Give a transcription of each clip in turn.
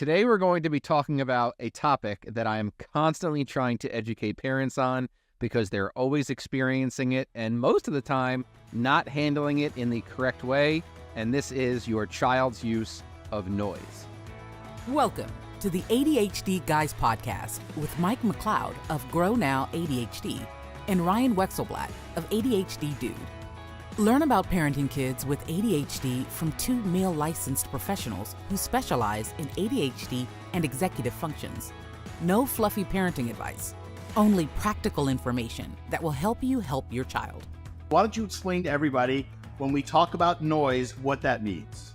Today we're going to be talking about a topic that I am constantly trying to educate parents on because they're always experiencing it and most of the time not handling it in the correct way, and this is your child's use of noise. Welcome to the ADHD Guys podcast with Mike McLeod of Grow Now ADHD and Ryan Wexelblatt of ADHD Dude. Learn about parenting kids with ADHD from two male licensed professionals who specialize in ADHD and executive functions. No fluffy parenting advice, only practical information that will help you help your child. Why don't you explain to everybody, when we talk about noise, what that means?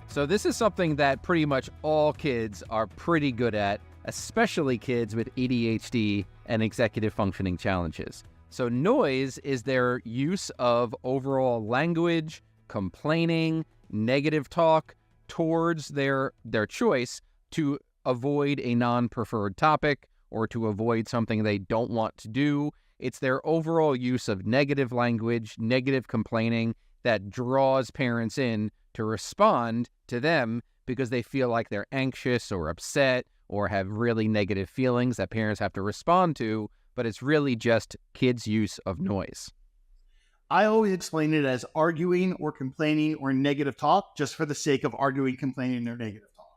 So this is something that pretty much all kids are pretty good at, especially kids with ADHD and executive functioning challenges. So noise is their use of overall language, complaining, negative talk towards their choice to avoid a non-preferred topic or to avoid something they don't want to do. It's their overall use of negative language, negative complaining that draws parents in to respond to them because they feel like they're anxious or upset or have really negative feelings that parents have to respond to. But it's really just kids' use of noise. I always explain it as arguing or complaining or negative talk just for the sake of arguing, complaining, or negative talk.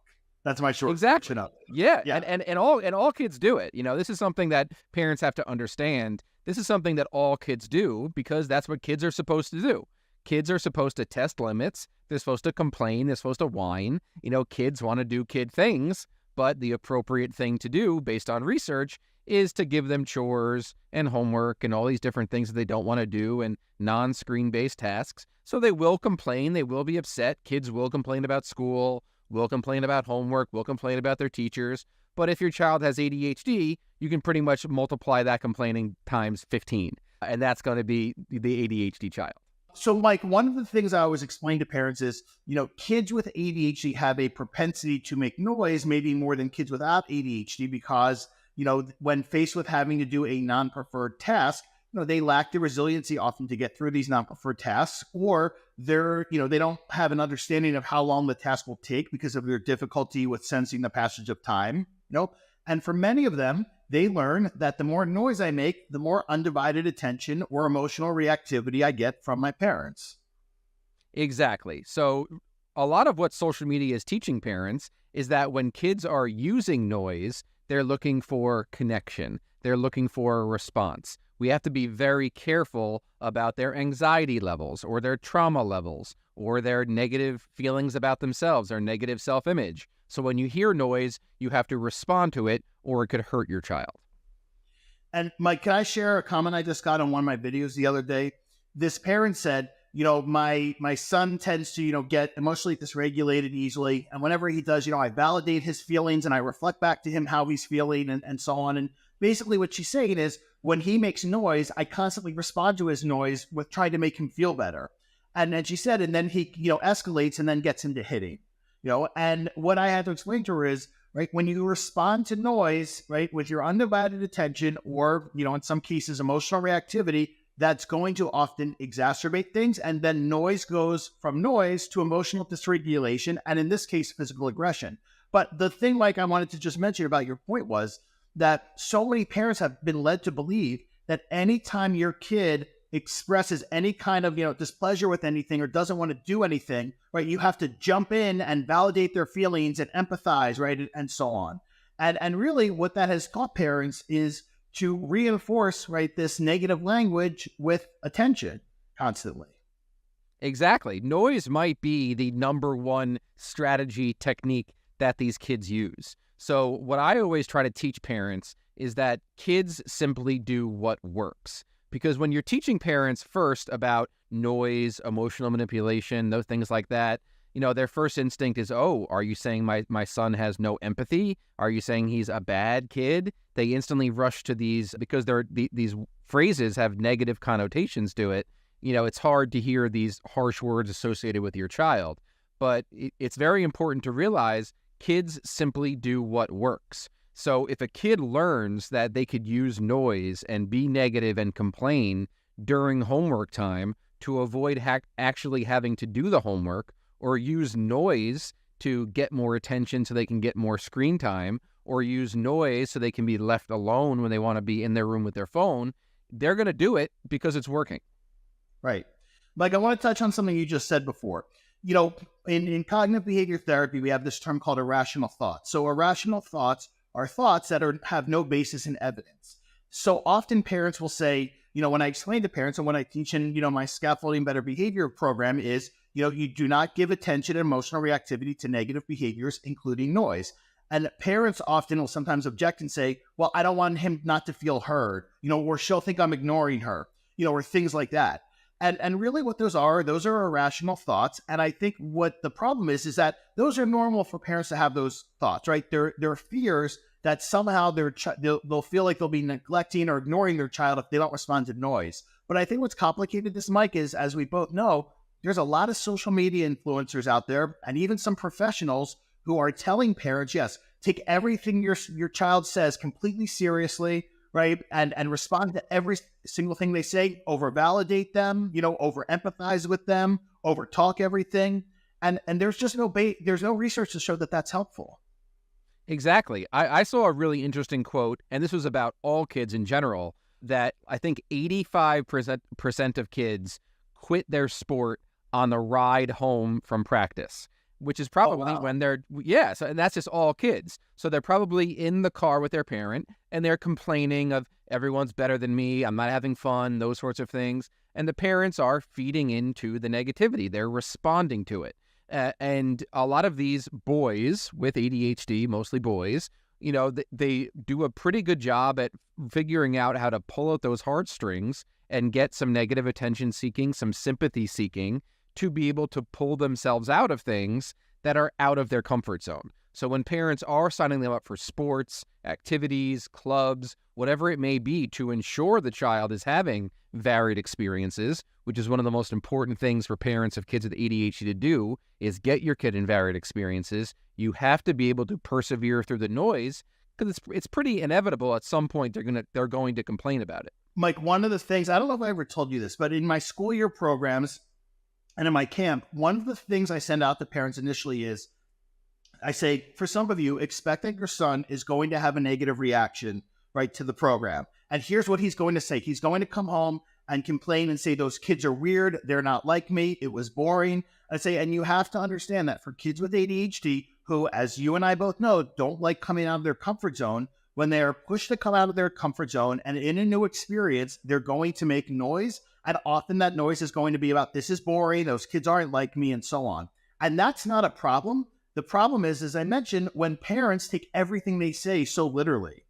That's my short version of it. Yeah. And all kids do it. You know, this is something that parents have to understand. This is something that all kids do because that's what kids are supposed to do. Kids are supposed to test limits. They're supposed to complain. They're supposed to whine. You know, kids want to do kid things, but the appropriate thing to do based on research is to give them chores and homework and all these different things that they don't want to do and non-screen-based tasks. So they will complain. They will be upset. Kids will complain about school, will complain about homework, will complain about their teachers. But if your child has ADHD, you can pretty much multiply that complaining times 15. And that's going to be the ADHD child. So, Mike, one of the things I always explain to parents is, kids with ADHD have a propensity to make noise, maybe more than kids without ADHD, because when faced with having to do a non-preferred task, they lack the resiliency often to get through these non-preferred tasks, or they don't have an understanding of how long the task will take because of their difficulty with sensing the passage of time. And for many of them, they learn that the more noise I make, the more undivided attention or emotional reactivity I get from my parents. Exactly. So a lot of what social media is teaching parents is that when kids are using noise, they're looking for connection. They're looking for a response. We have to be very careful about their anxiety levels or their trauma levels or their negative feelings about themselves or negative self-image. So when you hear noise, you have to respond to it or it could hurt your child. And Mike, can I share a comment I just got on one of my videos the other day? This parent said, my son tends to, get emotionally dysregulated easily. And whenever he does, I validate his feelings and I reflect back to him how he's feeling and so on. And basically what she's saying is when he makes noise, I constantly respond to his noise with trying to make him feel better. And then she said, and then he, escalates and then gets into hitting, and what I had to explain to her is, right, when you respond to noise, right, with your undivided attention or, in some cases, emotional reactivity, that's going to often exacerbate things. And then noise goes from noise to emotional dysregulation, and in this case, physical aggression. But the thing, Mike, I wanted to just mention about your point was that so many parents have been led to believe that anytime your kid expresses any kind of, displeasure with anything or doesn't want to do anything, right, you have to jump in and validate their feelings and empathize, right, and so on. And really what that has taught parents is to reinforce, right, this negative language with attention constantly. Exactly. Noise might be the number one strategy technique that these kids use. So what I always try to teach parents is that kids simply do what works. Because when you're teaching parents first about noise, emotional manipulation, those things like that, their first instinct is, oh, are you saying my son has no empathy? Are you saying he's a bad kid? They instantly rush to these because these phrases have negative connotations to it. It's hard to hear these harsh words associated with your child. But it's very important to realize kids simply do what works. So if a kid learns that they could use noise and be negative and complain during homework time to avoid actually having to do the homework, or use noise to get more attention so they can get more screen time, or use noise so they can be left alone when they want to be in their room with their phone, they're going to do it because it's working. Right. Like, I want to touch on something you just said before. In cognitive behavior therapy, we have this term called irrational thoughts. So irrational thoughts are thoughts that have no basis in evidence. So often parents will say, when I explain to parents and when I teach in, my scaffolding better behavior program is, you do not give attention and emotional reactivity to negative behaviors, including noise. And parents often will sometimes object and say, well, I don't want him not to feel heard, or she'll think I'm ignoring her, or things like that. And really what those are irrational thoughts. And I think what the problem is that those are normal for parents to have those thoughts, right? They're fears that somehow they'll feel like they'll be neglecting or ignoring their child if they don't respond to noise. But I think what's complicated this, Mike, is, as we both know, there's a lot of social media influencers out there and even some professionals who are telling parents, yes, take everything your child says completely seriously, right? And respond to every single thing they say, over-validate them, over-empathize with them, over-talk everything. And there's just there's no research to show that that's helpful. Exactly. I saw a really interesting quote, and this was about all kids in general, that I think 85% of kids quit their sport on the ride home from practice, which is probably when they're, so, and that's just all kids. So they're probably in the car with their parent and they're complaining of everyone's better than me, I'm not having fun, those sorts of things. And the parents are feeding into the negativity. They're responding to it. And a lot of these boys with ADHD, mostly boys, they do a pretty good job at figuring out how to pull out those heartstrings and get some negative attention seeking, some sympathy seeking, to be able to pull themselves out of things that are out of their comfort zone. So when parents are signing them up for sports, activities, clubs, whatever it may be, to ensure the child is having varied experiences, which is one of the most important things for parents of kids with ADHD to do, is get your kid in varied experiences. You have to be able to persevere through the noise, because it's pretty inevitable at some point they're going to complain about it. Mike, one of the things, I don't know if I ever told you this, but in my school year programs and in my camp, one of the things I send out to parents initially is, I say, for some of you, expect that your son is going to have a negative reaction, right, to the program. And here's what he's going to say. He's going to come home and complain and say, those kids are weird. They're not like me. It was boring. I say, and you have to understand that for kids with ADHD, who, as you and I both know, don't like coming out of their comfort zone, when they are pushed to come out of their comfort zone and in a new experience, they're going to make noise. And often that noise is going to be about, this is boring, those kids aren't like me, and so on. And that's not a problem. The problem is, as I mentioned, when parents take everything they say so literally,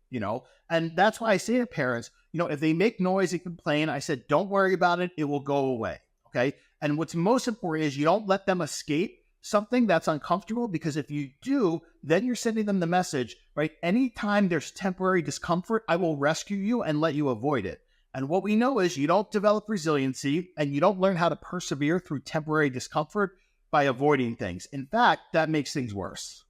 and that's why I say to parents, if they make noise and complain, I said, don't worry about it. It will go away. Okay. And what's most important is you don't let them escape something that's uncomfortable, because if you do, then you're sending them the message, right? Anytime there's temporary discomfort, I will rescue you and let you avoid it. And what we know is you don't develop resiliency and you don't learn how to persevere through temporary discomfort by avoiding things. In fact, that makes things worse.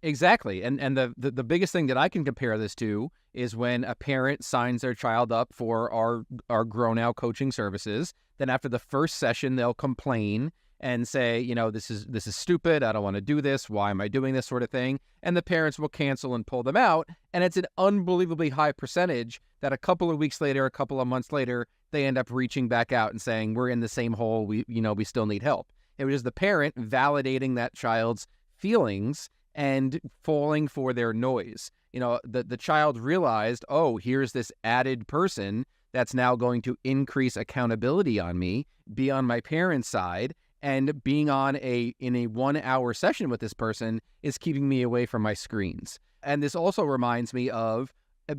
Exactly. And the biggest thing that I can compare this to is when a parent signs their child up for our Grow Now coaching services. Then after the first session, they'll complain and say, this is stupid. I don't want to do this. Why am I doing this sort of thing? And the parents will cancel and pull them out. And it's an unbelievably high percentage that a couple of weeks later, a couple of months later, they end up reaching back out and saying, we're in the same hole. We still need help. It was the parent validating that child's feelings and falling for their noise. The child realized, oh, here's this added person that's now going to increase accountability on me, be on my parent's side, and being in a 1 hour session with this person is keeping me away from my screens. And this also reminds me of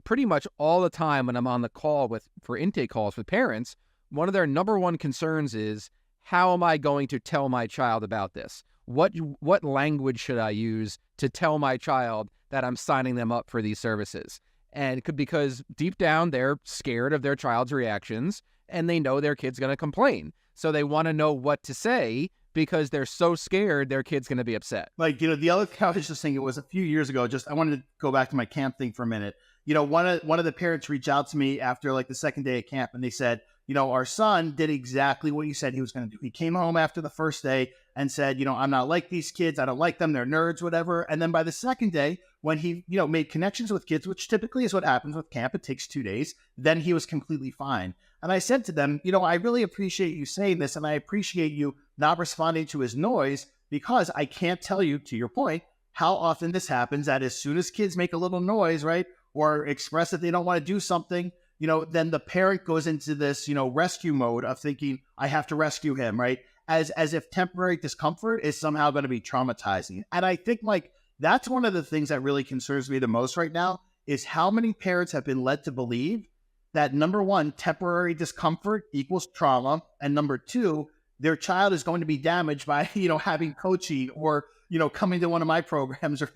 pretty much all the time when I'm on the call for intake calls with parents, one of their number one concerns is, how am I going to tell my child about this? What language should I use to tell my child that I'm signing them up for these services? And because deep down, they're scared of their child's reactions and they know their kid's going to complain. So they want to know what to say because they're so scared their kid's going to be upset. Like, the other thing I was just thinking, it was a few years ago, I wanted to go back to my camp thing for a minute. One of the parents reached out to me after like the second day of camp and they said, our son did exactly what you said he was going to do. He came home after the first day and said, I'm not like these kids. I don't like them. They're nerds, whatever. And then by the second day, when he, made connections with kids, which typically is what happens with camp, it takes 2 days, then he was completely fine. And I said to them, I really appreciate you saying this, and I appreciate you not responding to his noise, because I can't tell you, to your point, how often this happens, that as soon as kids make a little noise, right, or express that they don't want to do something, then the parent goes into this, rescue mode of thinking, I have to rescue him, right? As if temporary discomfort is somehow going to be traumatizing. And I think, Mike, that's one of the things that really concerns me the most right now, is how many parents have been led to believe that, number one, temporary discomfort equals trauma, and number two, their child is going to be damaged by, having coaching or, coming to one of my programs or,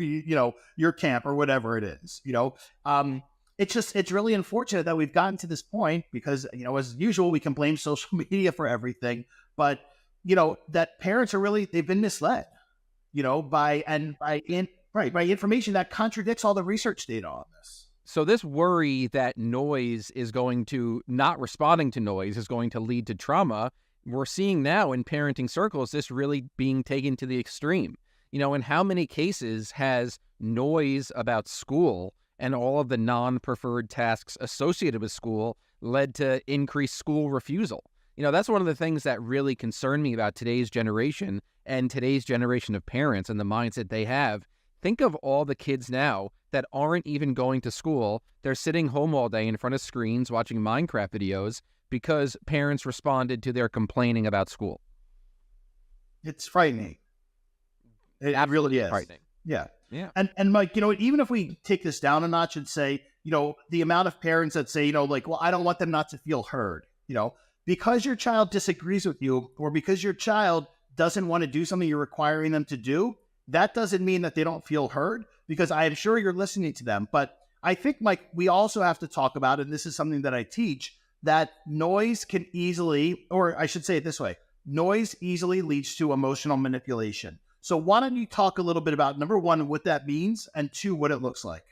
your camp or whatever it is, It's really unfortunate that we've gotten to this point because, as usual, we can blame social media for everything, but, that parents are they've been misled, by information that contradicts all the research data on this. So this worry that noise is going to, not responding to noise is going to lead to trauma, we're seeing now in parenting circles, this really being taken to the extreme. In how many cases has noise about school and all of the non-preferred tasks associated with school led to increased school refusal? That's one of the things that really concern me about today's generation and today's generation of parents and the mindset they have. Think of all the kids now that aren't even going to school. They're sitting home all day in front of screens watching Minecraft videos because parents responded to their complaining about school. It's frightening. It really is. Frightening. Yeah. Yeah. And Mike, even if we take this down a notch and say, the amount of parents that say, well, I don't want them not to feel heard, because your child disagrees with you or because your child doesn't want to do something you're requiring them to do, that doesn't mean that they don't feel heard, because I am sure you're listening to them. But I think, Mike, we also have to talk about, and this is something that I teach, that noise can easily, or I should say it this way, noise easily leads to emotional manipulation. So why don't you talk a little bit about, number one, what that means, and two, what it looks like?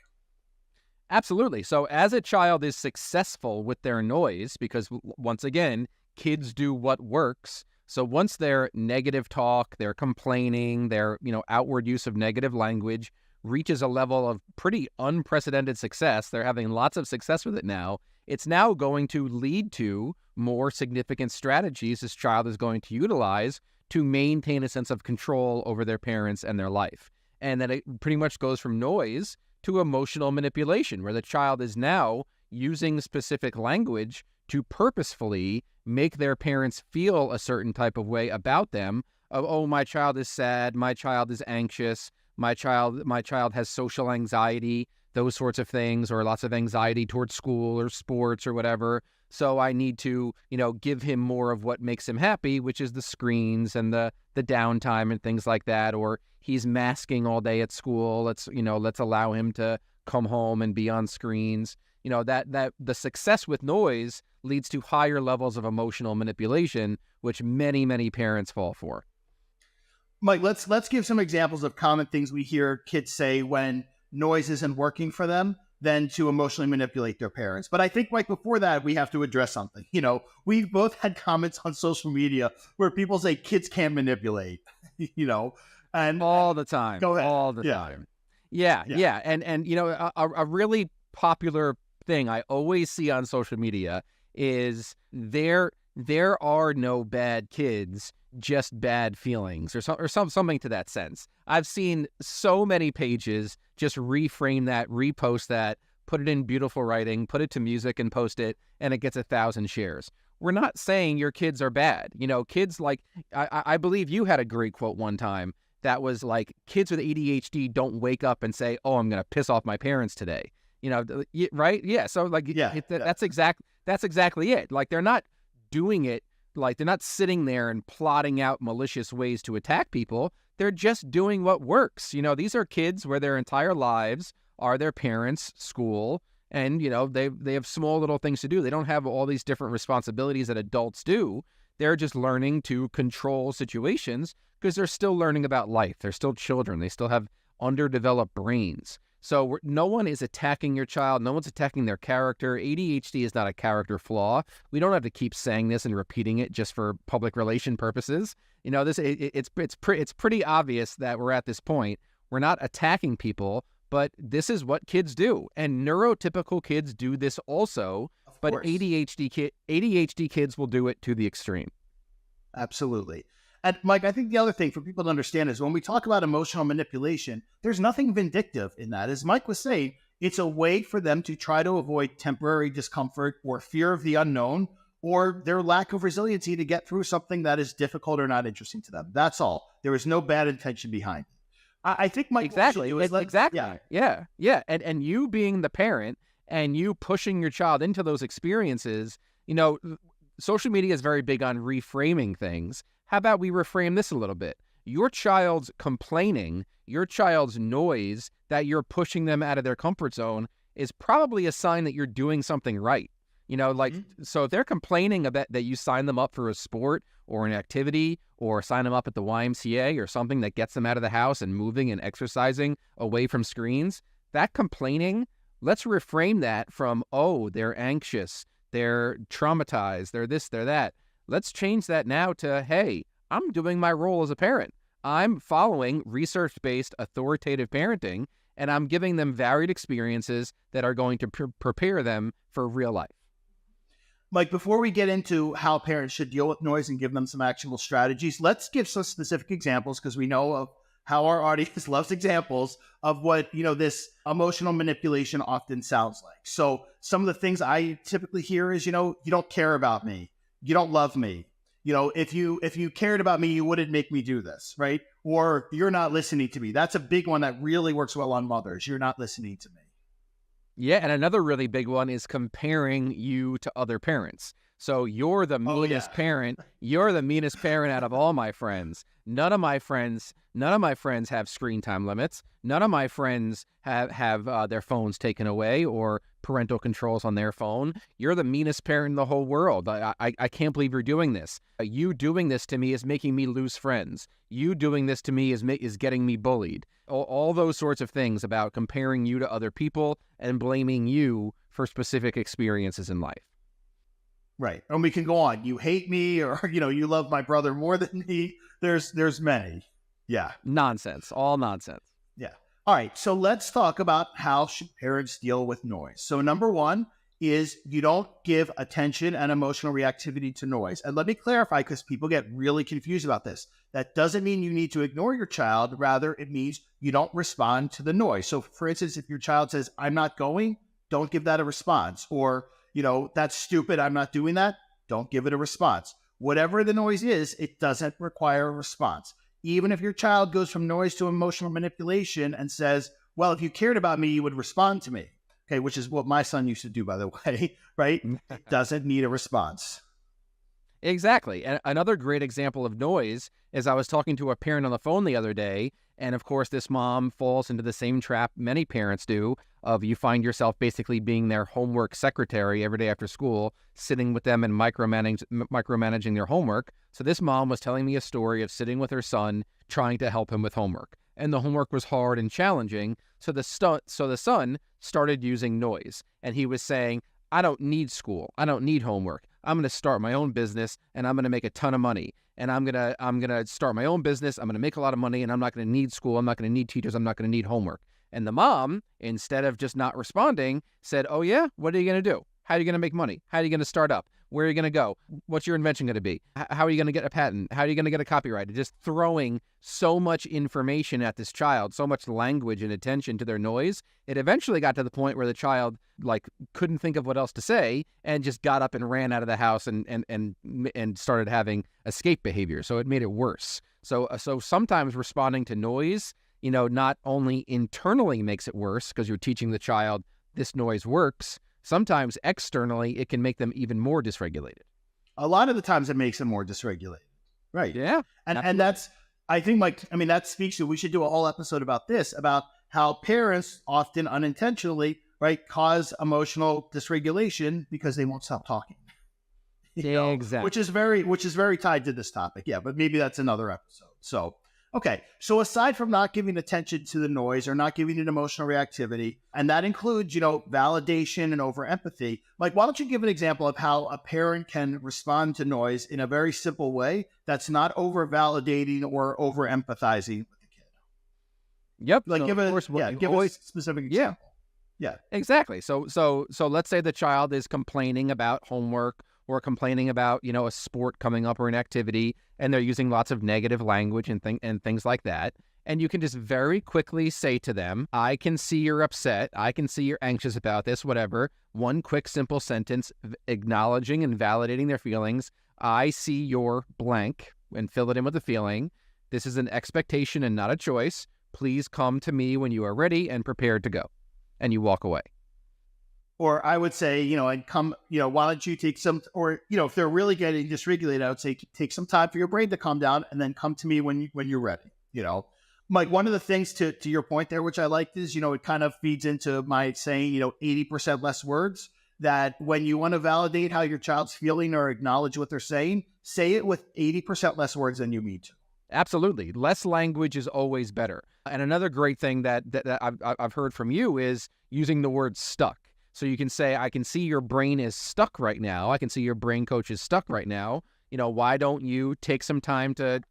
Absolutely. So as a child is successful with their noise, because once again, kids do what works. So once their negative talk, their complaining, their, outward use of negative language reaches a level of pretty unprecedented success, they're having lots of success with it now, it's now going to lead to more significant strategies this child is going to utilize to maintain a sense of control over their parents and their life. And then it pretty much goes from noise to emotional manipulation, where the child is now using specific language to purposefully make their parents feel a certain type of way about them. Of, oh, my child is sad, my child is anxious, my child has social anxiety, those sorts of things, or lots of anxiety towards school or sports or whatever. So I need to, give him more of what makes him happy, which is the screens and the downtime and things like that. Or he's masking all day at school. Let's allow him to come home and be on screens. That the success with noise leads to higher levels of emotional manipulation, which many, many parents fall for. Mike, let's give some examples of common things we hear kids say when noise isn't working for them, than to emotionally manipulate their parents. But I think, Mike, before that, we have to address something. We've both had comments on social media where people say kids can't manipulate, and all the time. Go ahead. All the time. Yeah. And a really popular thing I always see on social media is there are no bad kids, just bad feelings, or something to that sense. I've seen so many pages just reframe that, repost that, put it in beautiful writing, put it to music and post it, and it gets 1,000 shares. We're not saying your kids are bad. Kids like, I believe you had a great quote one time that was like, kids with ADHD don't wake up and say, oh, I'm going to piss off my parents today. Right? Yeah. So that's exactly it. Like, they're not doing it. Like, they're not sitting there and plotting out malicious ways to attack people. They're just doing what works. These are kids where their entire lives are their parents' school, and, they have small little things to do. They don't have all these different responsibilities that adults do. They're just learning to control situations because they're still learning about life. They're still children. They still have underdeveloped brains. So no one is attacking your child. No one's attacking their character. ADHD is not a character flaw. We don't have to keep saying this and repeating it just for public relation purposes. It's pretty obvious that we're at this point. We're not attacking people, but this is what kids do. And neurotypical kids do this also, but ADHD kids will do it to the extreme. Absolutely. And Mike, I think the other thing for people to understand is when we talk about emotional manipulation, there's nothing vindictive in that. As Mike was saying, it's a way for them to try to avoid temporary discomfort or fear of the unknown or their lack of resiliency to get through something that is difficult or not interesting to them. That's all. There is no bad intention behind it. I think Mike, exactly. Yeah. And you being the parent and you pushing your child into those experiences, social media is very big on reframing things. How about we reframe this a little bit? Your child's complaining, your child's noise that you're pushing them out of their comfort zone is probably a sign that you're doing something right. So if they're complaining about that you sign them up for a sport or an activity or sign them up at the YMCA or something that gets them out of the house and moving and exercising away from screens, that complaining, let's reframe that from, oh, they're anxious, they're traumatized, they're this, they're that. Let's change that now to, hey, I'm doing my role as a parent. I'm following research-based authoritative parenting, and I'm giving them varied experiences that are going to prepare them for real life. Mike, before we get into how parents should deal with noise and give them some actionable strategies, let's give some specific examples because we know of how our audience loves examples of what, this emotional manipulation often sounds like. So some of the things I typically hear is, you don't care about me. You don't love me. If you cared about me, you wouldn't make me do this, right? Or you're not listening to me. That's a big one that really works well on mothers. You're not listening to me. Yeah, and another really big one is comparing you to other parents. So you're the meanest parent. You're the meanest parent out of all my friends. None of my friends have screen time limits. None of my friends have their phones taken away or parental controls on their phone. You're the meanest parent in the whole world. I can't believe you're doing this. You doing this to me is making me lose friends. You doing this to me is getting me bullied. All those sorts of things about comparing you to other people and blaming you for specific experiences in life. Right. And we can go on. You hate me, or, you love my brother more than me. There's many. Yeah. Nonsense. All nonsense. Yeah. All right. So let's talk about how should parents deal with noise. So number one is you don't give attention and emotional reactivity to noise. And let me clarify, because people get really confused about this. That doesn't mean you need to ignore your child. Rather, it means you don't respond to the noise. So for instance, if your child says, I'm not going, don't give that a response. Or, that's stupid, I'm not doing that, don't give it a response. Whatever the noise is, it doesn't require a response. Even if your child goes from noise to emotional manipulation and says, well, if you cared about me, you would respond to me. Okay, which is what my son used to do, by the way, right? It doesn't need a response. Exactly. And another great example of noise is I was talking to a parent on the phone the other day, and of course this mom falls into the same trap many parents do of you find yourself basically being their homework secretary every day after school, sitting with them and micromanaging their homework. So this mom was telling me a story of sitting with her son trying to help him with homework. And the homework was hard and challenging, so the son started using noise. And he was saying, I don't need school. I don't need homework. I'm going to start my own business and I'm going to make a ton of money. And I'm going to start my own business. I'm going to make a lot of money and I'm not going to need school. I'm not going to need teachers. I'm not going to need homework. And the mom, instead of just not responding, said, oh yeah, what are you going to do? How are you going to make money? How are you going to start up? Where are you going to go? What's your invention going to be? How are you going to get a patent? How are you going to get a copyright? Just throwing so much information at this child, so much language and attention to their noise. It eventually got to the point where the child couldn't think of what else to say and just got up and ran out of the house and started having escape behavior. So it made it worse. So sometimes responding to noise, not only internally makes it worse because you're teaching the child this noise works. Sometimes externally, it can make them even more dysregulated. A lot of the times it makes them more dysregulated. Right. Yeah. And that's, I think, that speaks to, we should do a whole episode about this, about how parents often unintentionally, right, cause emotional dysregulation because they won't stop talking. Exactly. Which is very tied to this topic. Yeah. But maybe that's another episode. So, Okay, so aside from not giving attention to the noise or not giving it emotional reactivity, and that includes, validation and over empathy, like, why don't you give an example of how a parent can respond to noise in a very simple way that's not over validating or over empathizing with the kid? Yep. Like, So give of a course, what you give a always specific yeah. example. Yeah. Exactly. So let's say the child is complaining about homework or complaining about, a sport coming up or an activity, and they're using lots of negative language and things like that. And you can just very quickly say to them, I can see you're upset. I can see you're anxious about this, whatever. One quick, simple sentence acknowledging and validating their feelings. I see your blank, and fill it in with the feeling. This is an expectation and not a choice. Please come to me when you are ready and prepared to go. And you walk away. Or I would say, and come, why don't you take some, or, if they're really getting dysregulated, I would say take some time for your brain to calm down and then come to me when you're ready. Mike, one of the things to your point there, which I liked is, it kind of feeds into my saying, 80% less words, that when you want to validate how your child's feeling or acknowledge what they're saying, say it with 80% less words than you mean to. Absolutely. Less language is always better. And another great thing that I've heard from you is using the word stuck. So you can say, I can see your brain is stuck right now. I can see your brain coach is stuck right now. Why don't you take some time to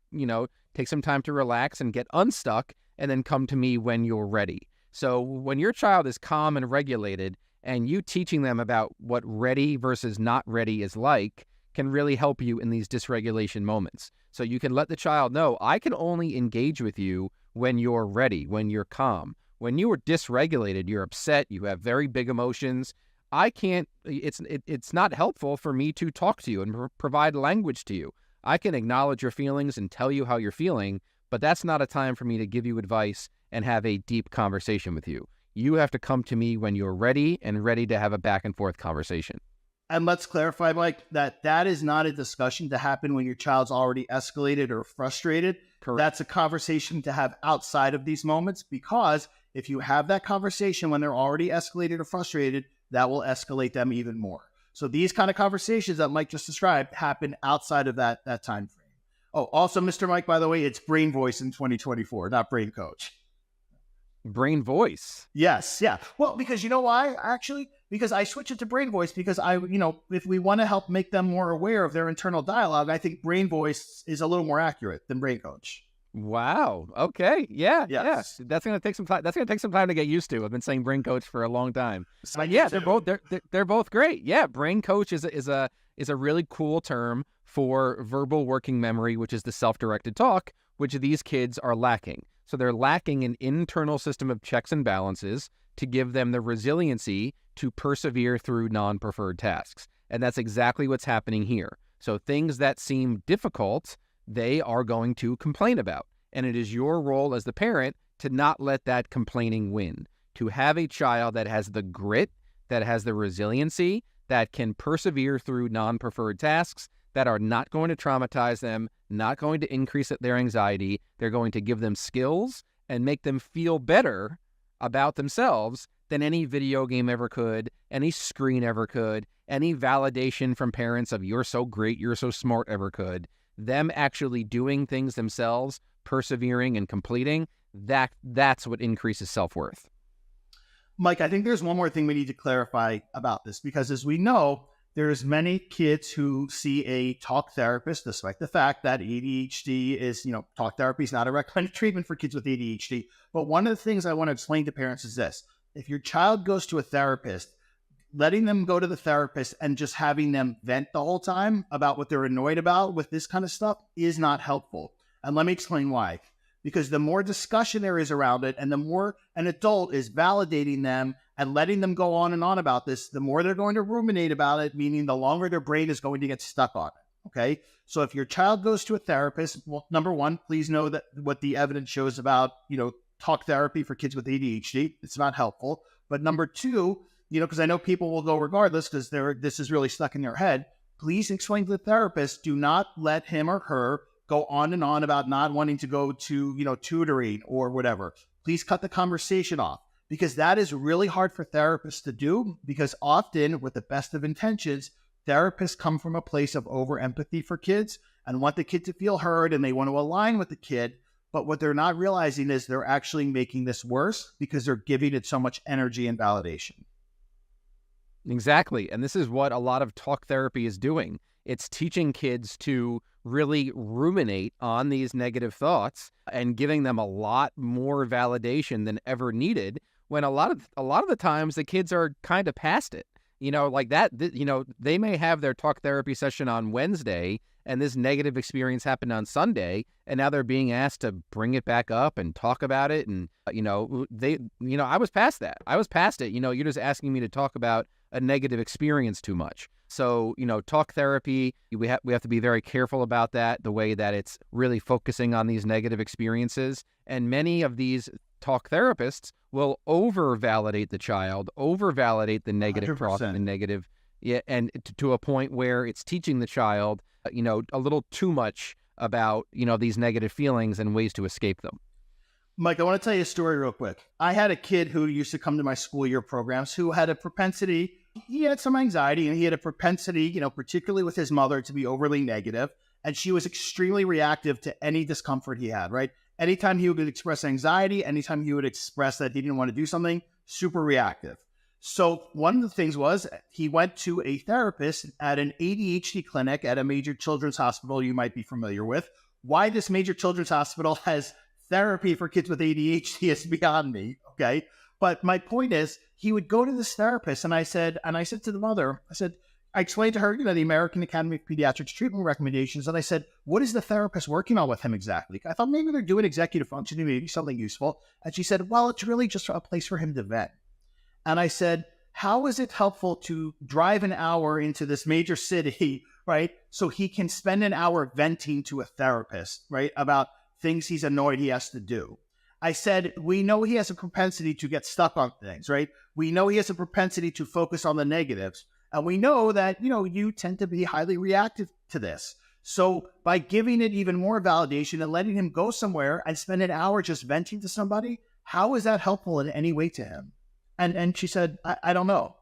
relax and get unstuck and then come to me when you're ready. So when your child is calm and regulated and you teaching them about what ready versus not ready is like can really help you in these dysregulation moments. So you can let the child know, I can only engage with you when you're ready, when you're calm. When you are dysregulated, you're upset, you have very big emotions. It's not helpful for me to talk to you and provide language to you. I can acknowledge your feelings and tell you how you're feeling, but that's not a time for me to give you advice and have a deep conversation with you. You have to come to me when you're ready and ready to have a back and forth conversation. And let's clarify, Mike, that is not a discussion to happen when your child's already escalated or frustrated. Correct. That's a conversation to have outside of these moments, because if you have that conversation when they're already escalated or frustrated, that will escalate them even more. So these kind of conversations that Mike just described happen outside of that time frame. Oh, also, Mr. Mike, by the way, it's Brain Voice in 2024, not Brain Coach. Brain Voice? Yes, yeah. Well, because you know why? Actually, because I switch it to Brain Voice because if we want to help make them more aware of their internal dialogue, I think Brain Voice is a little more accurate than Brain Coach. Wow. Okay. Yeah. Yes. Yeah. That's gonna take some time. That's gonna take some time to get used to. I've been saying Brain Coach for a long time. So Yeah, they're both great. Yeah, Brain Coach is a really cool term for verbal working memory, which is the self-directed talk, which these kids are lacking. So they're lacking an internal system of checks and balances to give them the resiliency to persevere through non-preferred tasks. And that's exactly what's happening here. So things that seem difficult, they are going to complain about. And it is your role as the parent to not let that complaining win, to have a child that has the grit, that has the resiliency, that can persevere through non-preferred tasks that are not going to traumatize them, not going to increase their anxiety. They're going to give them skills and make them feel better about themselves than any video game ever could, any screen ever could, any validation from parents of you're so great, you're so smart ever could. Them actually doing things themselves, persevering and completing, that's what increases self-worth. Mike, I think there's one more thing we need to clarify about this, because as we know, there's many kids who see a talk therapist, despite the fact that ADHD is, talk therapy is not a recommended treatment for kids with ADHD. But one of the things I want to explain to parents is this: if your child goes to a therapist, letting them go to the therapist and just having them vent the whole time about what they're annoyed about with this kind of stuff is not helpful. And let me explain why. Because the more discussion there is around it, and the more an adult is validating them and letting them go on and on about this, the more they're going to ruminate about it, meaning the longer their brain is going to get stuck on it. Okay? So if your child goes to a therapist, well, number one, please know that what the evidence shows about, talk therapy for kids with ADHD, it's not helpful. But number two, because I know people will go regardless because this is really stuck in their head, please explain to the therapist, do not let him or her go on and on about not wanting to go to, tutoring or whatever. Please cut the conversation off, because that is really hard for therapists to do, because often, with the best of intentions, therapists come from a place of over empathy for kids and want the kid to feel heard, and they want to align with the kid. But what they're not realizing is they're actually making this worse because they're giving it so much energy and validation. Exactly. And this is what a lot of talk therapy is doing. It's teaching kids to really ruminate on these negative thoughts and giving them a lot more validation than ever needed, when a lot of the times the kids are kind of past it. Like that, they may have their talk therapy session on Wednesday and this negative experience happened on Sunday, and now they're being asked to bring it back up and talk about it. And, I was past that. I was past it. You're just asking me to talk about a negative experience too much. So, talk therapy, we have to be very careful about that, the way that it's really focusing on these negative experiences. And many of these talk therapists will over-validate the child, over-validate the negative thought and the negative, and to a point where it's teaching the child, a little too much about, these negative feelings and ways to escape them. Mike, I want to tell you a story real quick. I had a kid who used to come to my school year programs who had a propensity. He had some anxiety and he had a propensity, particularly with his mother, to be overly negative. And she was extremely reactive to any discomfort he had, right? Anytime he would express anxiety, anytime he would express that he didn't want to do something, super reactive. So one of the things was he went to a therapist at an ADHD clinic at a major children's hospital you might be familiar with. Why this major children's hospital has therapy for kids with ADHD is beyond me, okay? But my point is, he would go to this therapist, and I said to the mother, I explained to her, the American Academy of Pediatrics treatment recommendations, and I said, what is the therapist working on with him exactly? I thought maybe they're doing executive functioning, maybe something useful. And she said, well, it's really just a place for him to vent. And I said, how is it helpful to drive an hour into this major city, right? So he can spend an hour venting to a therapist, right? About things he's annoyed he has to do. I said, we know he has a propensity to get stuck on things, right? We know he has a propensity to focus on the negatives. And we know that, you tend to be highly reactive to this. So by giving it even more validation and letting him go somewhere and spend an hour just venting to somebody, how is that helpful in any way to him? And she said, I don't know.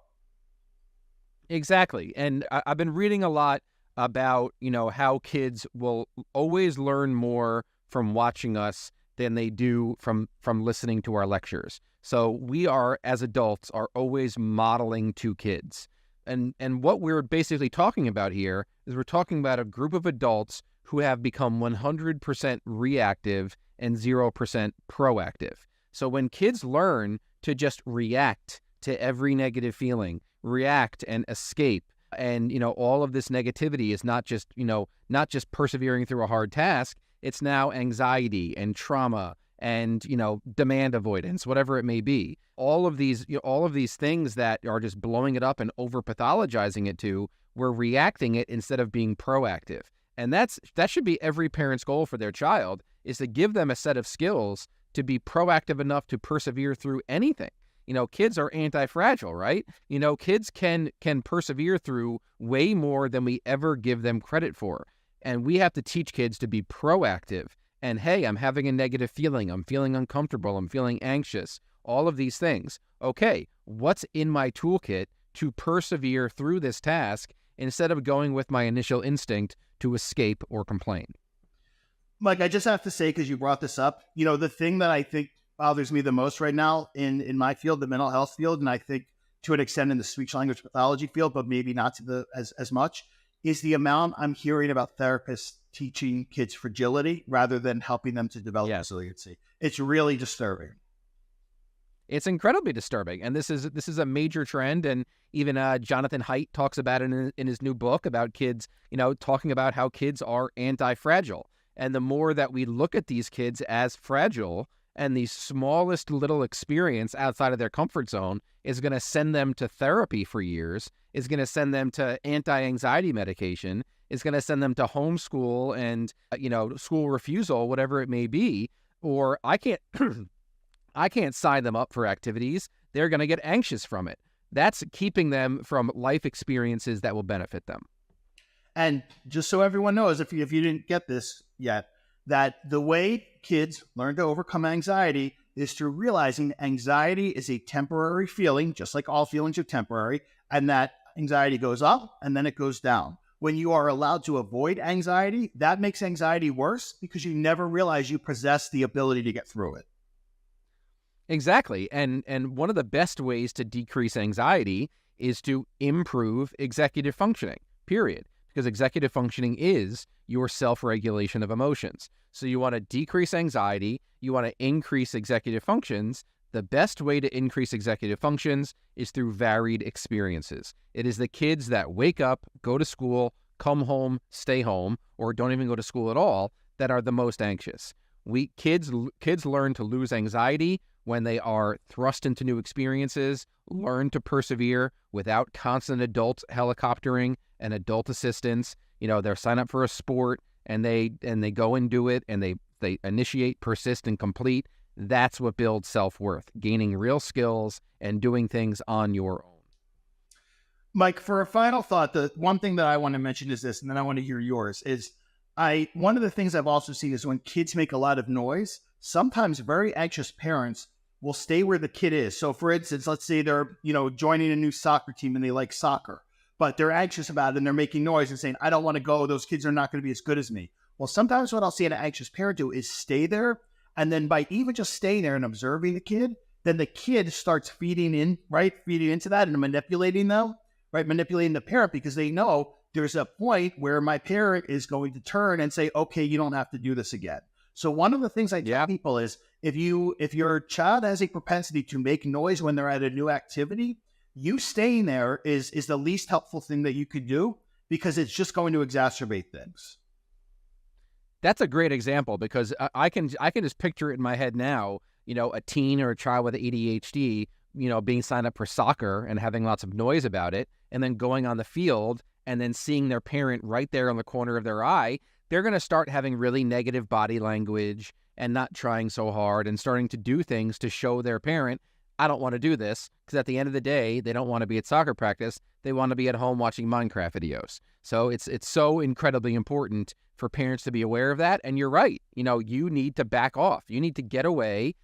Exactly. And I've been reading a lot about, how kids will always learn more from watching us than they do from listening to our lectures. So we are, as adults, are always modeling to kids. And what we're basically talking about here is we're talking about a group of adults who have become 100% reactive and 0% proactive. So when kids learn to just react to every negative feeling, react and escape, and all of this negativity is not just persevering through a hard task, it's now anxiety and trauma and, demand avoidance, whatever it may be. All of these things that are just blowing it up and over pathologizing it to, we're reacting it instead of being proactive. And that should be every parent's goal for their child, is to give them a set of skills to be proactive enough to persevere through anything. Kids are anti-fragile, right? Kids can persevere through way more than we ever give them credit for. And we have to teach kids to be proactive. And hey, I'm having a negative feeling. I'm feeling uncomfortable. I'm feeling anxious. All of these things. Okay, what's in my toolkit to persevere through this task instead of going with my initial instinct to escape or complain? Mike, I just have to say, because you brought this up, the thing that I think bothers me the most right now in my field, the mental health field, and I think to an extent in the speech language pathology field, but maybe not to as much, is the amount I'm hearing about therapists teaching kids fragility rather than helping them to develop resiliency. It's really disturbing. It's incredibly disturbing, and this is a major trend. And even Jonathan Haidt talks about it in his new book about kids, talking about how kids are anti-fragile. And the more that we look at these kids as fragile, and the smallest little experience outside of their comfort zone is going to send them to therapy for years, is going to send them to anti-anxiety medication, is going to send them to homeschool and, school refusal, whatever it may be. Or I can't sign them up for activities. They're going to get anxious from it. That's keeping them from life experiences that will benefit them. And just so everyone knows, if you didn't get this yet, that the way kids learn to overcome anxiety is through realizing anxiety is a temporary feeling, just like all feelings are temporary, and that anxiety goes up and then it goes down. when you are allowed to avoid anxiety, that makes anxiety worse because you never realize you possess the ability to get through it. Exactly. And one of the best ways to decrease anxiety is to improve executive functioning, period. Because executive functioning is your self-regulation of emotions. So you want to decrease anxiety, you want to increase executive functions. The best way to increase executive functions is through varied experiences. It is the kids that wake up, go to school, come home, stay home, or don't even go to school at all that are the most anxious. Kids learn to lose anxiety when they are thrust into new experiences, learn to persevere without constant adult helicoptering and adult assistance. They're sign up for a sport and they go and do it, and they initiate, persist, and complete. That's what builds self-worth, gaining real skills and doing things on your own. Mike, for a final thought, the one thing that I want to mention is this, and then I want to hear yours, is one of the things I've also seen is when kids make a lot of noise, sometimes very anxious parents will stay where the kid is. So for instance, let's say they're, joining a new soccer team and they like soccer, but they're anxious about it and they're making noise and saying, I don't want to go. Those kids are not going to be as good as me. Well, sometimes what I'll see an anxious parent do is stay there. And then by even just staying there and observing the kid, then the kid starts feeding into that and manipulating them, right? Manipulating the parent because they know there's a point where my parent is going to turn and say, okay, you don't have to do this again. So one of the things I tell people is if your child has a propensity to make noise when they're at a new activity, you staying there is the least helpful thing that you could do because it's just going to exacerbate things. That's a great example because I can just picture it in my head now, a teen or a child with ADHD, being signed up for soccer and having lots of noise about it, and then going on the field and then seeing their parent right there on the corner of their eye. They're going to start having really negative body language and not trying so hard and starting to do things to show their parent, I don't want to do this, because at the end of the day, they don't want to be at soccer practice. They want to be at home watching Minecraft videos. So it's so incredibly important for parents to be aware of that. And you're right. You need to back off. You need to get away,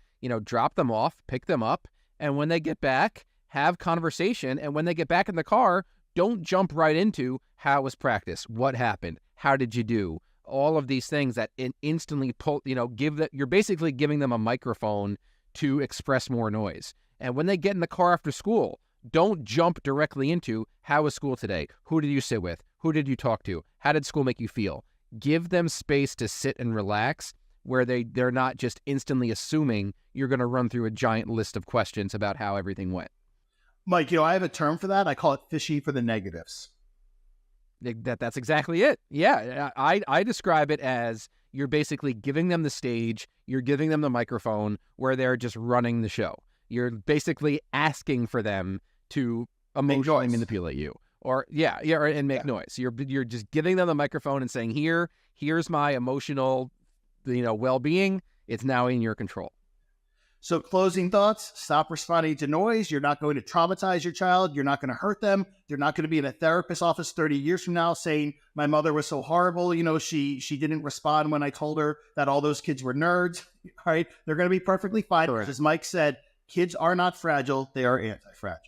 drop them off, pick them up. And when they get back, have conversation. And when they get back in the car, don't jump right into how was practice? What happened? How did you do? All of these things that instantly pull, you're basically giving them a microphone to express more noise. And when they get in the car after school, don't jump directly into how was school today? Who did you sit with? Who did you talk to? How did school make you feel? Give them space to sit and relax where they're not just instantly assuming you're going to run through a giant list of questions about how everything went. Mike, I have a term for that. I call it fishy for the negatives. That's exactly it. Yeah, I describe it as you're basically giving them the stage, you're giving them the microphone where they're just running the show. You're basically asking for them to emotionally manipulate you. And make noise. You're just giving them the microphone and saying, here's my emotional, well-being. It's now in your control. So closing thoughts, stop responding to noise. You're not going to traumatize your child. You're not going to hurt them. They're not going to be in a therapist's office 30 years from now saying, my mother was so horrible. She didn't respond when I told her that all those kids were nerds, right? They're going to be perfectly fine. Sure. As Mike said, kids are not fragile. They are anti-fragile.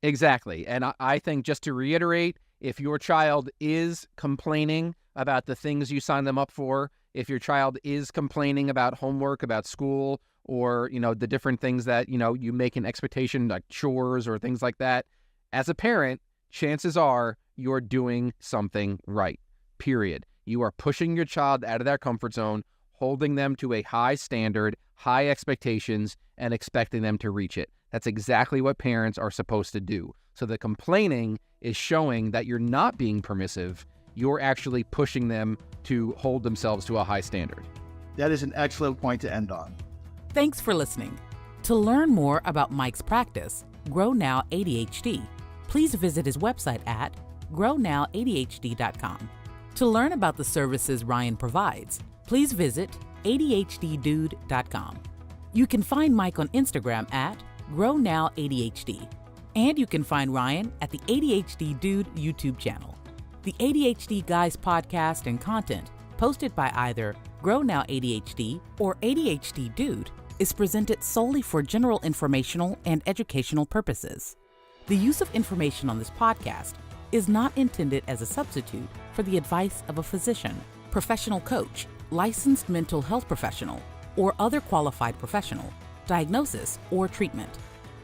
Exactly. And I think, just to reiterate, if your child is complaining about the things you signed them up for, if your child is complaining about homework, about school, or, the different things that, you make an expectation, like chores or things like that, as a parent, chances are you're doing something right, period. You are pushing your child out of their comfort zone, holding them to a high standard, high expectations, and expecting them to reach it. That's exactly what parents are supposed to do. So the complaining is showing that you're not being permissive. You're actually pushing them to hold themselves to a high standard. That is an excellent point to end on. Thanks for listening. To learn more about Mike's practice, Grow Now ADHD, please visit his website at grownowadhd.com. To learn about the services Ryan provides, please visit adhddude.com. You can find Mike on Instagram at grownowADHD, and you can find Ryan at the ADHD Dude YouTube channel. The ADHD Guys podcast and content posted by either Grow Now ADHD or ADHD Dude is presented solely for general informational and educational purposes. The use of information on this podcast is not intended as a substitute for the advice of a physician, professional coach, licensed mental health professional, or other qualified professional, diagnosis, or treatment.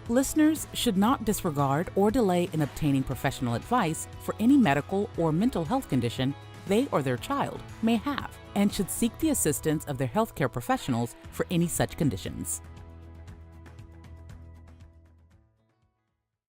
Listeners should not disregard or delay in obtaining professional advice for any medical or mental health condition they or their child may have, and should seek the assistance of their healthcare professionals for any such conditions.